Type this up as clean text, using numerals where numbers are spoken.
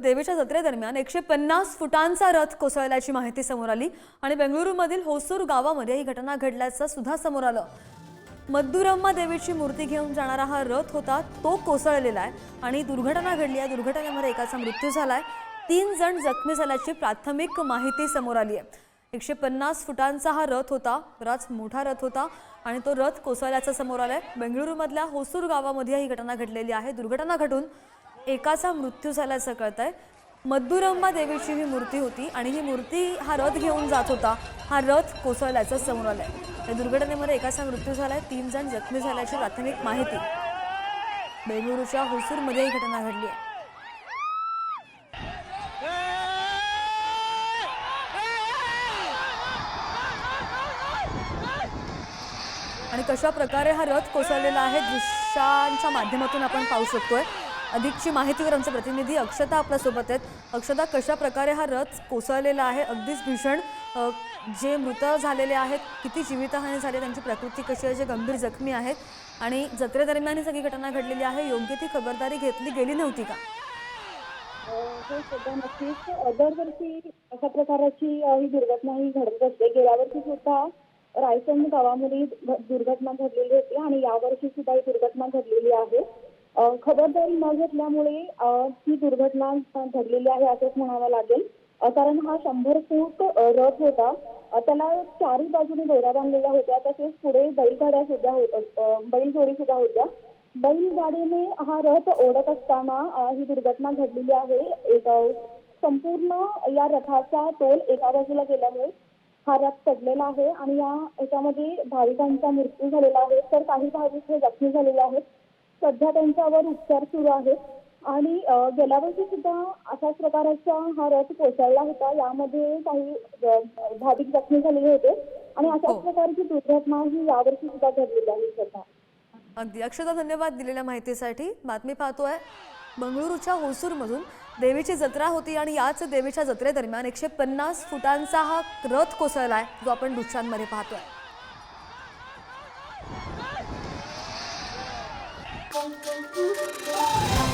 देवीच्या जत्रेदरम्यान 150 फुटांचा रथ कोसळल्याची माहिती समोर आली आणि बेंगळुरूमधील होसूर गावामध्ये ही घटना घडल्याचं सुद्धा समोर आलं। मद्दुरम्मा देवीची मूर्ती घेऊन जाणारा हा रथ होता तो कोसळलेला आहे आणि दुर्घटना घडली आहे। दुर्घटनेमध्ये एकाचा मृत्यू झालाय, 3 जण जखमी झाल्याची प्राथमिक माहिती समोर आली आहे। 150 फुटांचा हा रथ होता, बराच मोठा रथ होता आणि तो रथ कोसळल्याचं समोर आलंय। बेंगळुरूमधल्या होसूर गावामध्ये ही घटना घडलेली आहे। दुर्घटना घडून एकाचा मृत्यू झाल्याचं कळतंय। मद्दुरम्मा देवीची ही मूर्ती होती आणि ही मूर्ती हा रथ घेऊन जात होता, हा रथ कोसळल्याचं समोर आलंय। या दुर्घटनेमध्ये एकाचा मृत्यू झालाय, 3 जण जखमी झाल्याची प्राथमिक माहिती। बेंगळुरूच्या होसूरमध्ये ही घटना घडली आहे। आणि कशा प्रकारे हा रथ कोसळलेला आहे दृश्यांच्या माध्यमातून आपण पाहू शकतोय। अधिकची माहितीवर आमचे प्रतिनिधी अक्षता आपल्या सोबत आहेत। अक्षता, कशा प्रकारे हा रथ कोसळलेला आहे, अगदीच भीषण, जे मृत झालेले आहेत किती जीवितहानी झाली, त्यांची प्रकृती कशी आहे, जे गंभीर जखमी आहेत आणि जत्रेदरम्यान ही सगळी घटना घडलेली आहे, योग्य ती खबरदारी घेतली गेली नव्हती का? हो सध्या नक्कीच दरवर्षी अशा प्रकारची ही दुर्घटना ही घडत असते। गेल्या वर्षी सुद्धा रायसंग गावामध्ये दुर्घटना घडलेली होती आणि यावर्षी सुद्धा ही दुर्घटना घडलेली आहे। खबरदारी न घेतल्यामुळे ही दुर्घटना घडलेली आहे असंच म्हणावं लागेल। कारण हा 100 फूट रथ होता, त्याला चारही बाजूने दोऱ्या बांधलेल्या होत्या, तसेच पुढे बैलगाड्या सुद्धा बैलजोडी सुद्धा होत्या। बैलगाडीने हा रथ ओढत असताना ही दुर्घटना घडलेली आहे। एक संपूर्ण या रथाचा तोल एका बाजूला गेल्यामुळे हा रथ पडलेला आहे आणि याच्यामध्ये भाविकांचा मृत्यू झालेला आहे, तर काही भाविक हे जखमी झालेले आहेत। सध्या त्यांच्यावर उपचार सुरू आहेत आणि गेल्या वर्षी सुद्धा अशाच प्रकारचा हा रथ कोसळला होता, यामध्ये काही भाविक जखमी झालेले होते आणि अशाच प्रकारची दुर्घटना ही यावर्षी सुद्धा घडलेली आहे। सध्या अगदी अक्षता, धन्यवाद दिलेल्या माहितीसाठी। बातमी पाहतोय बंगळुरूच्या होसूरमधून। देवीची जत्रा होती आणि याच देवीच्या जत्रेदरम्यान 150 फुटांचा हा रथ कोसळलाय, जो आपण दृश्यांमध्ये पाहतोय। Thank you.